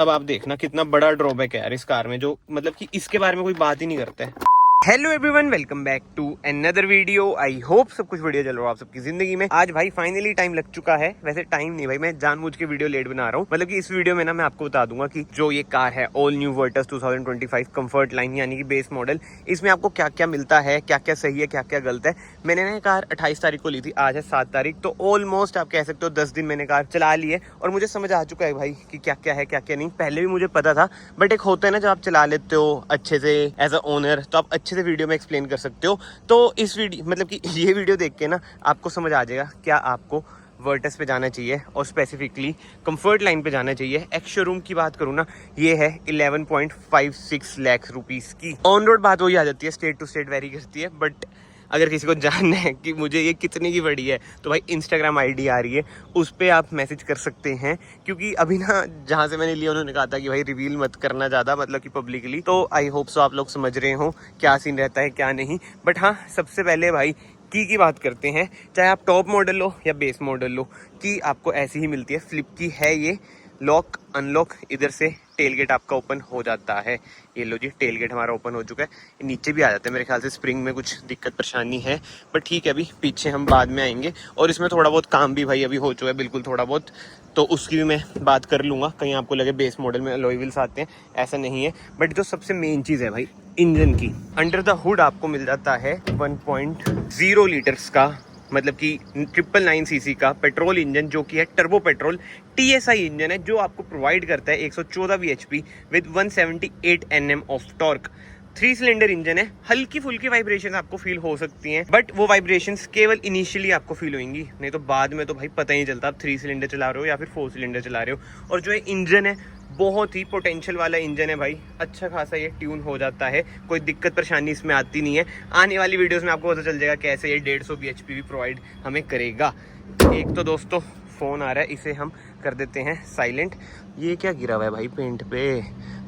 अब आप देखना कितना बड़ा ड्रॉबैक है यार इस कार में, जो मतलब कि इसके बारे में कोई बात ही नहीं करता है। Hello everyone, welcome back to another video. I hope सब कुछ बढ़िया चल रहा हो आप सबकी जिंदगी में। आज भाई फाइनली टाइम लग चुका है। वैसे टाइम नहीं भाई, मैं जानबूझ के वीडियो लेट बना रहा हूँ। मतलब कि इस वीडियो में ना मैं आपको बता दूंगा कि जो ये कार है all new Virtus 2025 comfort line यानी कि बेस मॉडल, इसमें आपको क्या क्या मिलता है, क्या क्या सही है, क्या क्या गलत है। मैंने ना कार 28 तारीख को ली थी, आज है 7 तारीख, तो ऑलमोस्ट आप कह सकते हो 10 दिन मैंने कार चला ली है और मुझे समझ आ चुका है भाई कि क्या क्या है क्या क्या नहीं। पहले भी मुझे पता था, बट एक होता है ना जब आप चला लेते हो अच्छे से एज अ ओनर, तो आप अच्छे से वीडियो में एक्सप्लेन कर सकते हो। तो इस वीडियो मतलब कि ये वीडियो देख के ना आपको समझ आ जाएगा क्या आपको वर्टस पे जाना चाहिए और स्पेसिफिकली कंफर्ट लाइन पे जाना चाहिए। एक्स शोरूम की बात करूँ ना, ये है 11.56 लाख रुपीस की। ऑन रोड बात वही आ जाती है, स्टेट टू स्टेट वेरी करती है। बट अगर किसी को जानना है कि मुझे ये कितने की पड़ी है, तो भाई इंस्टाग्राम आईडी आ रही है, उस पर आप मैसेज कर सकते हैं। क्योंकि अभी ना जहाँ से मैंने लिया उन्होंने कहा था कि भाई रिवील मत करना ज़्यादा, मतलब कि पब्लिकली। तो आई होप सो आप लोग समझ रहे हो क्या सीन रहता है क्या नहीं। बट हाँ, सबसे पहले भाई की बात करते हैं। चाहे आप टॉप मॉडल लो या बेस मॉडल लो, की आपको ऐसी ही मिलती है। फ्लिप की है ये, लॉक अनलॉक इधर से टेल गेट आपका ओपन हो जाता है। ये लो जी, टेल गेट हमारा ओपन हो चुका है। नीचे भी आ जाता है मेरे ख्याल से, स्प्रिंग में कुछ दिक्कत परेशानी है, बट ठीक है, अभी पीछे हम बाद में आएंगे। और इसमें थोड़ा बहुत काम भी भाई अभी हो चुका है, बिल्कुल थोड़ा बहुत, तो उसकी भी मैं बात कर लूँगा। कहीं आपको लगे बेस मॉडल में अलॉय व्हील्स आते हैं, ऐसा नहीं है। बट जो सबसे मेन चीज़ है भाई इंजन की, अंडर द हुड आपको मिल जाता है 1.0 लीटर्स का, मतलब कि 999 सीसी का पेट्रोल इंजन, जो कि है टर्बो पेट्रोल टीएसआई इंजन है, जो आपको प्रोवाइड करता है 114 bhp with 178 Nm of torque. 3 cylinder engine है। हल्की फुल्की वाइब्रेशन आपको फील हो सकती हैं, बट वो वाइब्रेशंस केवल इनिशियली आपको फील होंगी, नहीं तो बाद में तो भाई पता ही नहीं चलता आप 3 सिलेंडर चला रहे हो या फिर 4 सिलेंडर चला रहे हो। और जो है इंजन है, बहुत ही पोटेंशियल वाला इंजन है भाई, अच्छा खासा ये ट्यून हो जाता है, कोई दिक्कत परेशानी इसमें आती नहीं है। आने वाली वीडियोस में आपको पता चल जाएगा कैसे ये 150 bhp भी प्रोवाइड हमें करेगा। एक तो दोस्तों फ़ोन आ रहा है, इसे हम कर देते हैं साइलेंट। ये क्या गिरा हुआ है भाई पेंट पे?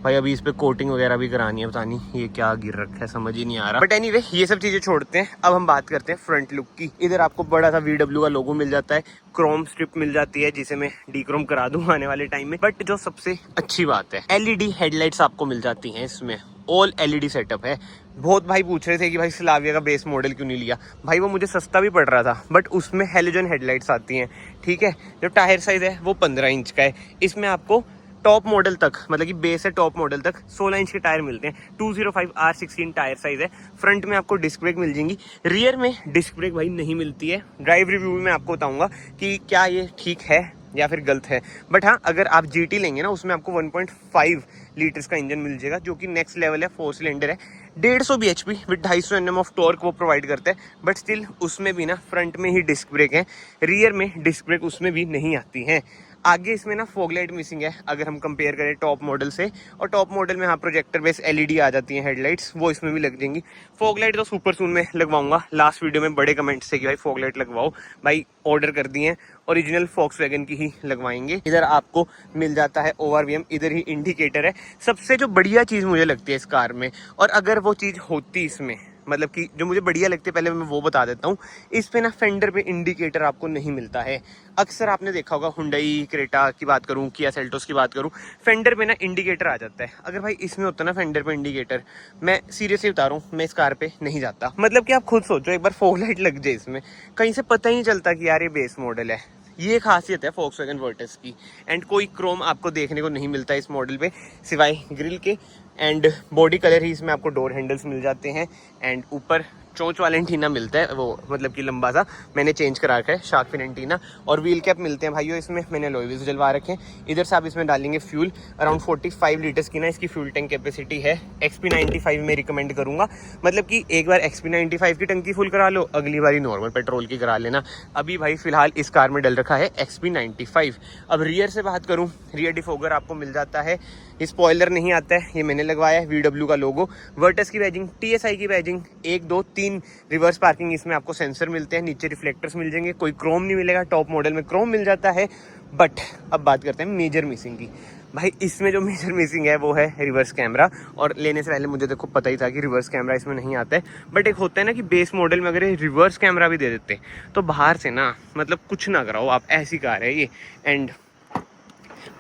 भाई अभी इस पे कोटिंग वगैरह भी करानी है, पता नहीं ये क्या गिर रखा है, समझ ही नहीं आ रहा। बट एनीवे, ये सब चीज़ें छोड़ते हैं, अब हम बात करते हैं फ्रंट लुक की। इधर आपको बड़ा सा VW का लोगो मिल जाता है, क्रोम स्ट्रिप मिल जाती है जिसे मैं डीक्रोम करा दूं आने वाले टाइम में। बट जो सबसे अच्छी बात है, LED हेडलाइट्स आपको मिल जाती हैं इसमें, ऑल LED सेटअप है। बहुत भाई पूछ रहे थे कि भाई स्लाविया का बेस मॉडल क्यों नहीं लिया। भाई वो मुझे सस्ता भी पड़ रहा था, बट उसमें हेलोजन हेडलाइट्स आती हैं, ठीक है। जो टायर साइज है वो 15 इंच का है। इसमें आपको टॉप मॉडल तक, मतलब कि बेस है टॉप मॉडल तक 16 इंच के टायर मिलते हैं। 205R16 टायर साइज है। फ्रंट में आपको डिस्क ब्रेक मिल जाएंगी, रियर में डिस्क ब्रेक भाई नहीं मिलती है। ड्राइव रिव्यू में मैं आपको बताऊंगा कि क्या ये ठीक है या फिर गलत है। बट हाँ, अगर आप GT लेंगे ना, उसमें आपको 1.5 लीटर्स का इंजन मिल जाएगा, जो कि नेक्स्ट लेवल है, 4 सिलेंडर है, 150 bhp with 250 Nm of torque वो प्रोवाइड करता है। बट स्टिल उसमें भी ना फ्रंट में ही डिस्क ब्रेक है, रियर में डिस्क ब्रेक उसमें भी नहीं आती है। आगे इसमें ना फॉग लाइट मिसिंग है अगर हम कंपेयर करें टॉप मॉडल से। और टॉप मॉडल में हाँ प्रोजेक्टर बेस LED आ जाती हैं हेडलाइट्स, वो इसमें भी लग जाएंगी। फॉग लाइट तो सुपर सून में लगवाऊंगा। लास्ट वीडियो में बड़े कमेंट्स थे कि भाई फॉग लाइट लगवाओ, भाई ऑर्डर कर दिए हैं, ओरिजिनल फॉक्सवैगन की ही लगवाएंगे। इधर आपको मिल जाता है ORVM, इधर ही इंडिकेटर है। सबसे जो बढ़िया चीज़ मुझे लगती है इस कार में, और अगर वो चीज़ होती इसमें, मतलब कि जो मुझे बढ़िया लगती है, पहले मैं वो बता देता हूँ। इस पे ना फेंडर पे इंडिकेटर आपको नहीं मिलता है। अक्सर आपने देखा होगा, हुंडई क्रेटा की बात करूँ, किया सेल्टोस की बात करूँ, फेंडर पे ना इंडिकेटर आ जाता है। अगर भाई इसमें होता ना फेंडर पे इंडिकेटर, मैं सीरियसली बता रहा हूँ, मैं इस कार पे नहीं जाता। मतलब कि आप खुद सोचो, एक बार फॉग लाइट लग जाए इसमें, कहीं से पता ही नहीं चलता कि यार ये बेस मॉडल है। ये खासियत है वोक्सवैगन वर्टस की। एंड कोई क्रोम आपको देखने को नहीं मिलता इस मॉडल पे सिवाय ग्रिल के। एंड बॉडी कलर ही इसमें आपको डोर हैंडल्स मिल जाते हैं। एंड ऊपर चोंच वाला एंटीना मिलता है, वो मतलब कि लंबा सा, मैंने चेंज करा रखा है, शार्क फिन एंटीना। और व्हील कैप मिलते हैं भाइयों इसमें, मैंने अलॉय व्हील्स जलवा रखे हैं। इधर से आप इसमें डालेंगे फ्यूल, अराउंड 45 लीटर्स की ना इसकी फ्यूल टैंक कैपेसिटी है। XP95 में रिकमेंड करूंगा, मतलब कि एक बार XP95 की टंकी फुल करा लो, अगली बारी नॉर्मल पेट्रोल की करा लेना। अभी भाई फिलहाल इस कार में डल रखा है XP95। अब रियर से बात करूँ, रियर डिफोगर आपको मिल जाता है, स्पॉइलर नहीं आता है, ये मैंने लगवाया है, VW का लोगो, वर्टस की बैजिंग, TSI की बैजिंग, 1 2 3 रिवर्स पार्किंग, इसमें आपको सेंसर मिलते हैं, नीचे रिफ्लेक्टर्स मिल जाएंगे। कोई क्रोम नहीं मिलेगा, टॉप मॉडल में क्रोम मिल जाता है। बट अब बात करते हैं मेजर मिसिंग की। भाई इसमें जो मेजर मिसिंग है वो है रिवर्स कैमरा। और लेने से पहले मुझे देखो पता ही था कि रिवर्स कैमरा इसमें नहीं आता है। बट एक होता है ना कि बेस मॉडल में अगर रिवर्स कैमरा भी दे देते तो बाहर से ना, मतलब कुछ ना कराओ आप, ऐसी कार है ये। एंड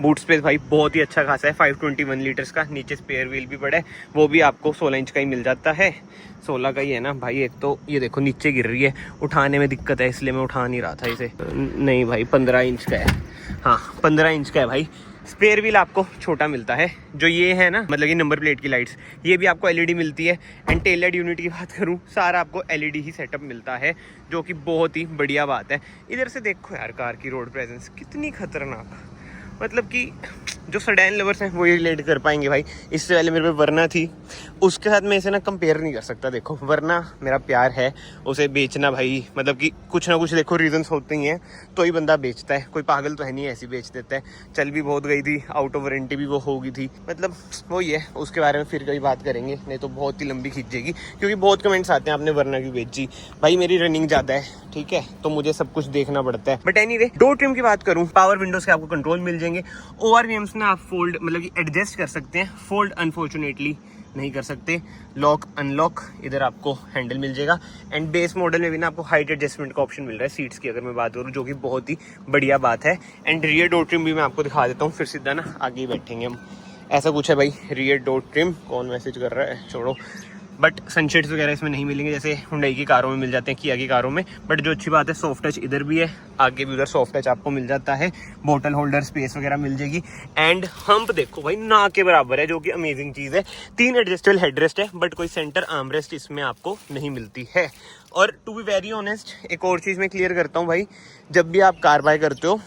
बूट स्पेस भाई बहुत ही अच्छा खासा है, 521 लीटर्स का। नीचे स्पेयर व्हील भी बड़ा है, वो भी आपको 16 इंच का ही मिल जाता है। 16 का ही है ना भाई। एक तो ये देखो नीचे गिर रही है, उठाने में दिक्कत है, इसलिए मैं उठा नहीं रहा था इसे। नहीं भाई 15 इंच का है, हाँ 15 इंच का है भाई। स्पेयर व्हील आपको छोटा मिलता है। जो ये है ना, मतलब कि नंबर प्लेट की लाइट्स, ये भी आपको एलईडी मिलती है। एंड टेल लाइट यूनिट की बात करूँ, सारा आपको एलईडी ही सेटअप मिलता है, जो कि बहुत ही बढ़िया बात है। इधर से देखो यार कार की रोड प्रेजेंस कितनी खतरनाक, मतलब कि जो सेडान लवर्स हैं वो ये रिलेट कर पाएंगे भाई। इससे पहले मेरे पे वरना थी, उसके साथ मैं इसे ना कंपेयर नहीं कर सकता। देखो वरना मेरा प्यार है, उसे बेचना भाई, मतलब कि कुछ ना कुछ देखो रीजंस होते ही हैं तो ही बंदा बेचता है। कोई पागल तो है नहीं ऐसी बेच देता है। चल भी बहुत गई थी, आउट ऑफ वारंटी भी वो हो गई थी, मतलब वही है। उसके बारे में फिर कभी बात करेंगे, नहीं तो बहुत ही लंबी खींचेगी, क्योंकि बहुत कमेंट्स आते हैं आपने वरना क्यों बेची। भाई मेरी रनिंग ज़्यादा है, ठीक है, तो मुझे सब कुछ देखना पड़ता है। बट एनीवे, डोर ट्रिम की बात करूँ, पावर विंडोज के आपको कंट्रोल मिल जाएंगे। ORVMs में आप फोल्ड मतलब कि एडजस्ट कर सकते हैं, फोल्ड अनफॉर्चुनेटली नहीं कर सकते। लॉक अनलॉक इधर आपको हैंडल मिल जाएगा। एंड बेस मॉडल में भी ना आपको हाइट एडजस्टमेंट का ऑप्शन मिल रहा है सीट्स की, अगर मैं बात करूँ, जो कि बहुत ही बढ़िया बात है। एंड रियर डोर ट्रिम भी मैं आपको दिखा देता हूँ, फिर सीधा ना आगे ही बैठेंगे हम। ऐसा कुछ है भाई रियर डोर ट्रिम। कौन मैसेज कर रहा है, छोड़ो। बट सनशेड्स वगैरह इसमें नहीं मिलेंगे जैसे हुंडई की कारों में मिल जाते हैं, किया की कारों में। बट जो अच्छी बात है, सॉफ्ट टच इधर भी है, आगे भी उधर सॉफ्ट टच आपको मिल जाता है। बोतल होल्डर स्पेस वगैरह मिल जाएगी। एंड हम्प देखो भाई ना के बराबर है, जो कि अमेजिंग चीज़ है। 3 एडजस्टेबल हेडरेस्ट है, बट कोई सेंटर आर्मरेस्ट इसमें आपको नहीं मिलती है। और टू बी वेरी ऑनेस्ट, एक और चीज़ मैं क्लियर करता हूँ भाई, जब भी आप कार बाय करते हो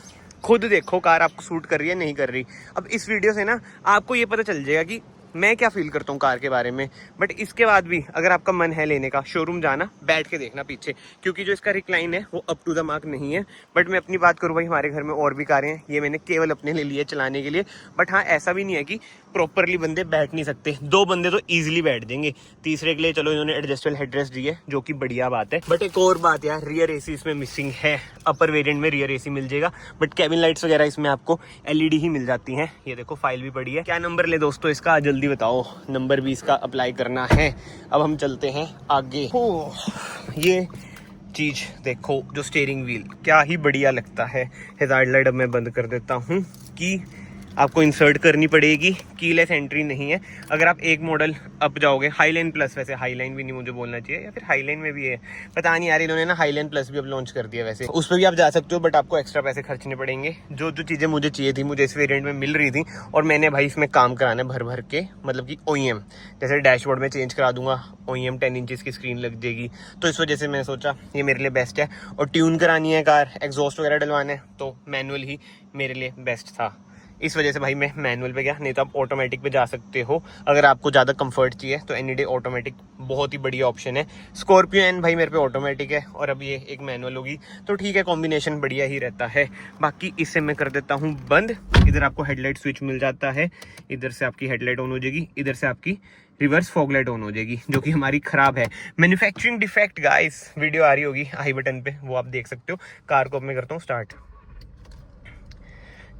खुद देखो कार आपको सूट कर रही है नहीं कर रही। अब इस वीडियो से ना आपको ये पता चल जाएगा कि मैं क्या फील करता हूँ कार के बारे में। बट इसके बाद भी अगर आपका मन है लेने का, शोरूम जाना, बैठ के देखना पीछे, क्योंकि जो इसका रिक्लाइन है वो अप टू द मार्क नहीं है। बट मैं अपनी बात करूँ भाई, हमारे घर में और भी कारें हैं, ये मैंने केवल अपने लिए लिए चलाने के लिए। बट हाँ, ऐसा भी नहीं है कि प्रॉपरली बंदे बैठ नहीं सकते। 2 बंदे तो ईजिली बैठ जाएंगे, तीसरे के लिए चलो इन्होंने एडजस्टेबल हेडरेस्ट दी है, जो कि बढ़िया बात है। बट एक और बात यार, रियर एसी इसमें मिसिंग है। अपर वेरिएंट में रियर एसी मिल जाएगा, बट केबिन लाइट्स वगैरह इसमें आपको एलईडी ही मिल जाती हैं। ये देखो फाइल भी पड़ी है। क्या नंबर ले दोस्तों इसका, जल्दी बताओ। नंबर 20 का अप्लाई करना है। अब हम चलते हैं आगे। ये चीज देखो, जो स्टीयरिंग व्हील, क्या ही बढ़िया लगता है। हैजार्ड लाइट अब मैं बंद कर देता हूँ कि आपको इंसर्ट करनी पड़ेगी, कीलेस एंट्री नहीं है। अगर आप एक मॉडल अप जाओगे, हाईलाइन प्लस, वैसे हाईलाइन भी नहीं मुझे बोलना चाहिए, या फिर हाईलाइन में भी है, पता नहीं यार, इन्होंने ना हाईलाइन प्लस भी अब लॉन्च कर दिया। वैसे उस पर भी आप जा सकते हो, बट आपको एक्स्ट्रा पैसे खर्चने पड़ेंगे। जो जो चीज़ें मुझे चाहिए थी, मुझे इस वेरिएंट में मिल रही थी, और मैंने भाई इसमें काम कराना है भर भर के, मतलब कि OEM। जैसे डैशबोर्ड में चेंज करा दूंगा, OEM 10 इंचज़ की स्क्रीन लग जाएगी, तो इस वजह से मैंने सोचा ये मेरे लिए बेस्ट है। और ट्यून करानी है कार, एग्जॉस्ट वगैरह डलवाना है, तो मैनुअल ही मेरे लिए बेस्ट था। इस वजह से भाई मैं मैनुअल पे गया, नहीं तो आप ऑटोमेटिक पे जा सकते हो अगर आपको ज़्यादा कंफर्ट चाहिए तो। एनी डे ऑटोमेटिक बहुत ही बढ़िया ऑप्शन है। स्कॉर्पियो एन भाई मेरे पे ऑटोमेटिक है, और अब ये एक मैनुअल होगी, तो ठीक है, कॉम्बिनेशन बढ़िया ही रहता है। बाकी इसे मैं कर देता हूँ बंद। इधर आपको हेडलाइट स्विच मिल जाता है, इधर से आपकी हेडलाइट ऑन हो जाएगी, इधर से आपकी रिवर्स फॉग लाइट ऑन हो जाएगी, जो कि हमारी खराब है। मैन्युफैक्चरिंग डिफेक्ट गाइस, वीडियो आ रही होगी आई बटन पे, वो आप देख सकते हो। कार को अब मैं करता हूँ स्टार्ट।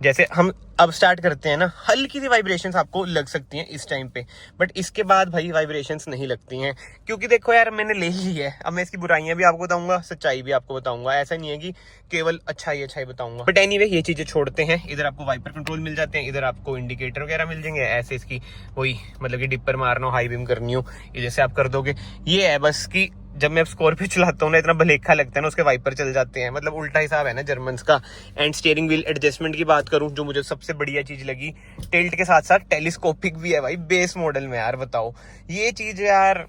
जैसे हम अब स्टार्ट करते हैं ना, हल्की सी वाइब्रेशंस आपको लग सकती हैं इस टाइम पे, बट इसके बाद भाई वाइब्रेशंस नहीं लगती हैं, क्योंकि देखो यार मैंने ले ली है। अब मैं इसकी बुराइयां भी आपको बताऊंगा, सच्चाई भी आपको बताऊंगा। ऐसा नहीं है कि केवल अच्छाई बताऊंगा। बट एनीवे, ये चीजें छोड़ते हैं। इधर आपको वाइपर कंट्रोल मिल जाते हैं, इधर आपको इंडिकेटर वगैरह मिल जाएंगे। ऐसे इसकी वही, मतलब कि डिपर मारना हो, हाई बीम करनी हो, इधर से आप कर दोगे। ये है बस कि जब मैं स्कॉर्पियो चलाता हूँ ना, इतना भलेखा लगता है ना, उसके वाइपर चल जाते हैं, मतलब उल्टा हिसाब है ना जर्मन्स का। एंड स्टीयरिंग व्हील एडजस्टमेंट की बात करूँ, जो मुझे सबसे बढ़िया चीज लगी, टिल्ट के साथ साथ टेलीस्कोपिक भी है भाई बेस मॉडल में। यार बताओ, ये चीज यार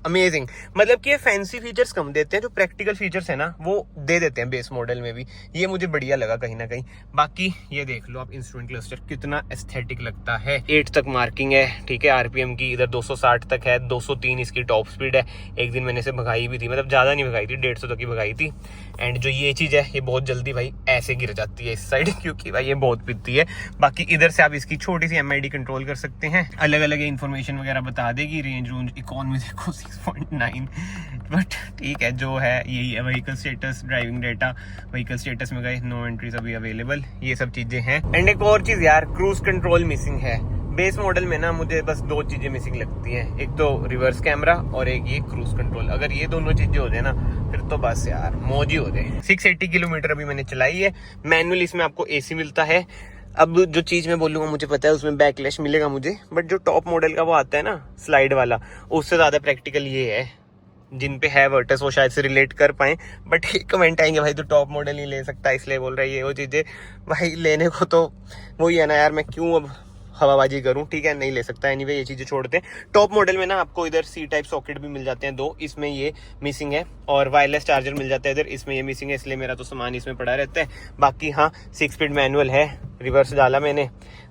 अमेजिंग। मतलब कि ये फैंसी फीचर्स कम देते हैं, जो प्रैक्टिकल फीचर्स है ना वो दे देते हैं बेस मॉडल में भी। ये मुझे बढ़िया लगा कहीं ना कहीं। बाकी ये देख लो आप, इंस्ट्रूमेंट क्लस्टर कितना एस्थेटिक लगता है। 8 तक मार्किंग है, ठीक है, RPM की इधर 260 तक है, 203 इसकी टॉप स्पीड है। एक दिन मैंने इसे भगाई भी थी, मतलब ज्यादा नहीं भगाई थी, 150 तक ही भगाई थी। एंड जो ये चीज है, ये बहुत जल्दी भाई ऐसे गिर जाती है इस साइड, क्योंकि भाई ये बहुत पिटती है। बाकी इधर से आप इसकी छोटी सी MID कंट्रोल कर सकते हैं, अलग अलग इन्फॉर्मेशन वगैरह बता देगी। रेंज रूंज इकोनॉमी देखो 6.9, बट ठीक है, जो है यही है। Vehicle status, driving data, vehicle status में गए, नो एंट्रीज अभी अवेलेबल, ये सब चीजें हैं। एंड एक और चीज यार, क्रूज कंट्रोल मिसिंग है बेस मॉडल में ना। मुझे बस 2 चीजें मिसिंग लगती हैं, एक तो रिवर्स कैमरा और एक ये क्रूज कंट्रोल। अगर ये दोनों चीजें हो जाए ना, फिर तो बस यार मौज ही हो जाए। 680 किलोमीटर अभी मैंने चलाई है। मैनुअल इसमें आपको AC मिलता है, अब जो चीज मैं बोलूंगा मुझे पता है उसमें बैकलैश मिलेगा मुझे, बट जो टॉप मॉडल का वो आता है ना स्लाइड वाला, उससे ज्यादा प्रैक्टिकल ये है। जिन पे है वर्टस वो शायद से रिलेट कर पाए, बट कमेंट आएंगे भाई तो टॉप मॉडल ही ले सकता है इसलिए बोल रहा है ये वो चीजें। भाई लेने को तो वही है ना यार, मैं क्यों अब हवाबाजी करूं। ठीक है नहीं ले सकता, एनीवे ये चीजें छोड़ते हैं। टॉप मॉडल में ना आपको इधर सी टाइप सॉकेट भी मिल जाते हैं 2, इसमें ये मिसिंग है, और वायरलेस चार्जर मिल जाता है इधर, इसमें ये मिसिंग है, इसलिए मेरा तो सामान इसमें पड़ा रहता है। बाकी हाँ 6 स्पीड मैनुअल है, रिवर्स डाला मैंने,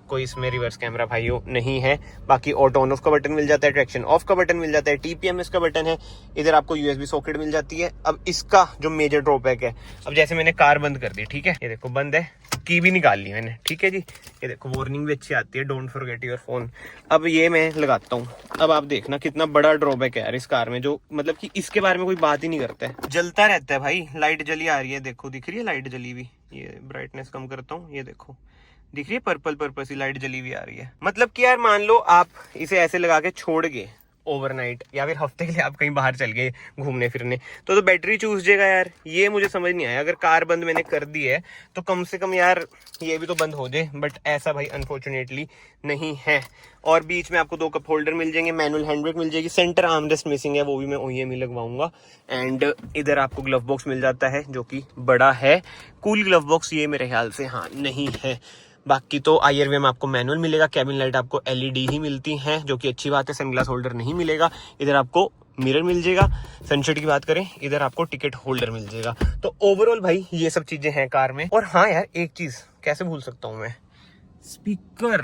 कोई इसमें रिवर्स कैमरा भाइयों नहीं है। बाकी ऑटो ऑन ऑफ का बटन मिल जाता है, ट्रैक्शन ऑफ का बटन मिल जाता है, टीपीएमएस का बटन है, इधर आपको यूएसबी सॉकेट मिल जाती है। अब इसका जो मेजर ड्रॉबैक है, अब जैसे मैंने कार बंद कर दी, ठीक है ये देखो बंद है, की भी निकाल ली मैंने, ठीक है जी, ये देखो वार्निंग भी अच्छी आती है, डोंट फॉरगेट योर फोन। अब ये मैं लगाता हूँ, अब आप देखना कितना बड़ा ड्रॉबैक है यार इस कार में, जो मतलब कि इसके बारे में कोई बात ही नहीं करता है। जलता रहता है भाई, लाइट जली आ रही है, देखो दिख रही है लाइट जली हुई, ये ब्राइटनेस कम करता हूँ, ये देखो दिख रही है पर्पल सी लाइट जली हुई आ रही है। मतलब कि यार मान लो आप इसे ऐसे लगा के छोड़ गए ओवरनाइट, या फिर हफ्ते के लिए आप कहीं बाहर चल गए घूमने फिरने, तो बैटरी चूस जाएगा यार। ये मुझे समझ नहीं आया, अगर कार बंद मैंने कर दी है तो कम से कम यार ये भी तो बंद हो जाए, बट ऐसा भाई अनफॉर्चुनेटली नहीं है। और बीच में आपको 2 कप होल्डर मिल जाएंगे, मैनुअल हैंड ब्रेक मिल जाएगी, सेंटर आर्मरेस्ट मिसिंग है, वो भी मैं OEM ही लगवाऊंगा। एंड इधर आपको ग्लव बॉक्स मिल जाता है जो कि बड़ा है, कूल ग्लव बॉक्स ये मेरे ख्याल से हाँ नहीं है। बाकी तो IRV में आपको मैनुअल मिलेगा, कैबिन लाइट आपको LED ही मिलती हैं जो कि अच्छी बात है, सनग्लास होल्डर नहीं मिलेगा। इधर आपको मिरर मिल जाएगा, सनशेड की बात करें इधर आपको टिकट होल्डर मिल जाएगा। तो ओवरऑल भाई ये सब चीजें हैं कार में। और हाँ यार एक चीज कैसे भूल सकता हूँ मैं, स्पीकर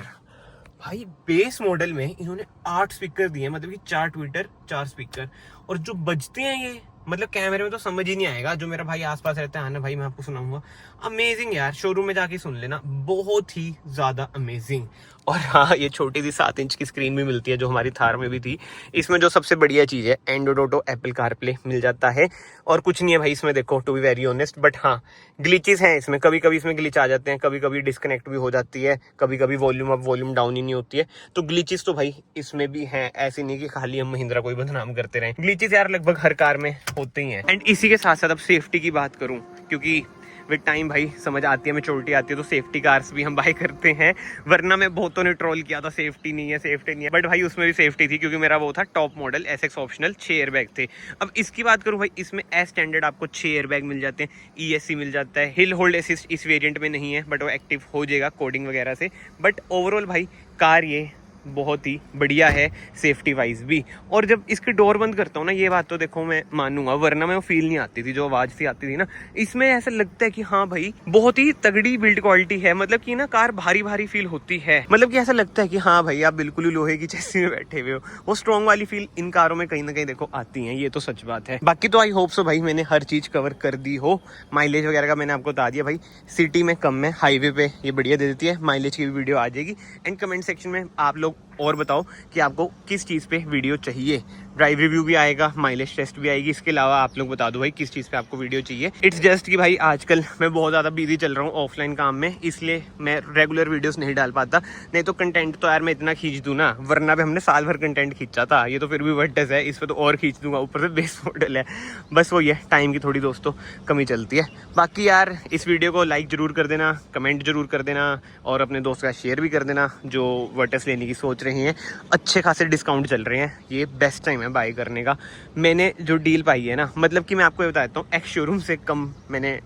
भाई बेस मॉडल में इन्होंने 8 स्पीकर दिए, मतलब कि 4 ट्विटर 4 स्पीकर, और जो बजते हैं ये मतलब कैमरे में तो समझ ही नहीं आएगा। जो मेरा भाई आसपास रहता है ना भाई, मैं आपको सुनाऊंगा, अमेजिंग यार, शोरूम में जाके सुन लेना, बहुत ही ज्यादा अमेजिंग। और हाँ ये छोटी सी 7 इंच की स्क्रीन भी मिलती है जो हमारी थार में भी थी। इसमें जो सबसे बढ़िया चीज है एंड्रॉइड ऑटो एप्पल कारप्ले मिल जाता है, और कुछ नहीं है भाई इसमें देखो to be very honest, but हाँ ग्लिचेस हैं इसमें, कभी कभी इसमें ग्लिच आ जाते हैं, कभी कभी डिस्कनेक्ट भी हो जाती है, कभी कभी वॉल्यूम अप वॉल्यूम डाउन ही नहीं होती है। तो ग्लिचेस तो भाई इसमें भी हैं, ऐसे नहीं कि खाली हम महिंद्रा को ही बदनाम करते रहे, ग्लिचेस यार लगभग हर कार में होते ही हैं। एंड इसी के साथ साथ अब सेफ्टी की बात करूं, क्योंकि विद टाइम भाई समझ आती है, मैच्योरिटी आती है, तो सेफ्टी कार्स भी हम बाय करते हैं। वरना मैं बहुतों ने ट्रोल किया था सेफ्टी नहीं है सेफ्टी नहीं है, बट भाई उसमें भी सेफ्टी थी, क्योंकि मेरा वो था top model SX optional 6 airbag थे। अब इसकी बात करूं भाई, इसमें एस स्टैंडर्ड आपको 6 एयरबैग मिल जाते हैं, ESC मिल जाता है, हिल होल्ड असिस्ट इस वेरिएंट में नहीं है, बट वो एक्टिव हो जाएगा कोडिंग वगैरह से। बट ओवरऑल भाई कार ये बहुत ही बढ़िया है सेफ्टी वाइज भी। और जब इसकी डोर बंद करता हूँ ना, ये बात तो देखो मैं मानूंगा, वरना मैं वो फील नहीं आती थी, जो आवाज सी आती थी ना, इसमें ऐसा लगता है कि हाँ भाई बहुत ही तगड़ी बिल्ड क्वालिटी है, मतलब कि ना कार भारी भारी फील होती है, मतलब कि ऐसा लगता है कि हाँ भाई आप बिल्कुल ही लोहे की चेस्सी में बैठे हुए हो। वो स्ट्रॉन्ग वाली फील इन कारों में कहीं ना कहीं देखो आती है, ये तो सच बात है। बाकी तो आई होप सो भाई मैंने हर चीज कवर कर दी हो। माइलेज वगैरह का मैंने आपको बता दिया भाई, सिटी में कम है, हाईवे पे ये बढ़िया दे देती है, माइलेज की भी वीडियो आ जाएगी। एंड कमेंट सेक्शन में आप लोग और बताओ कि आपको किस चीज़ पे वीडियो चाहिए, ड्राइव रिव्यू भी आएगा, माइलेज टेस्ट भी आएगी, इसके अलावा आप लोग बता दो भाई किस चीज़ पे आपको वीडियो चाहिए। इट्स जस्ट कि भाई आजकल मैं बहुत ज़्यादा बिजी चल रहा हूँ ऑफलाइन काम में, इसलिए मैं रेगुलर वीडियोस नहीं डाल पाता, नहीं तो कंटेंट तो यार मैं इतना खींच दूँ ना, वरना भी हमने साल भर कंटेंट खींचा था, ये तो फिर भी वर्डस है, इस पर तो और खींच दूंगा, ऊपर से बेस मॉडल है, बस वो ये टाइम की थोड़ी दोस्तों कमी चलती है। बाकी यार इस वीडियो को लाइक जरूर कर देना, कमेंट जरूर कर देना, और अपने दोस्त का शेयर भी कर देना जो वर्टस लेने की सोच रहे हैं। अच्छे खासे डिस्काउंट चल रहे हैं, ये बेस्ट टाइम है बाय करने का। मैंने जो डील पाई है ना, मतलब कि मैं आपको ये बताता हूँ, एक्स शोरूम से कम मैंने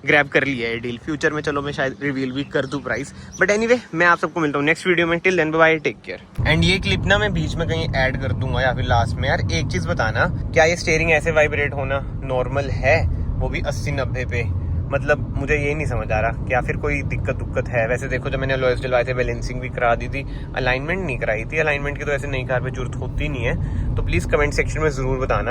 ग्रैब कर लिया है डील। फ्यूचर में चलो मैं शायद रिवील भी कर दूं प्राइस, बट एनीवे मैं आप सबको मिलता हूँ नेक्स्ट वीडियो में। Till then bye bye, take care. And ये क्लिप ना मैं बीच में कहीं ऐड कर दूंगा या फिर लास्ट में। यार एक चीज बताना, क्या ये स्टीयरिंग ऐसे वाइब्रेट होना नॉर्मल है, वो भी 80-90 पे? मतलब मुझे ये नहीं समझ आ रहा, क्या फिर कोई दिक्कत है? वैसे देखो जब मैंने अलॉयज डलवाए थे बैलेंसिंग भी करा दी थी, अलाइनमेंट नहीं कराई थी। अलाइनमेंट की तो ऐसे नई कार पे जरूरत होती नहीं है, तो प्लीज कमेंट सेक्शन में जरूर बताना।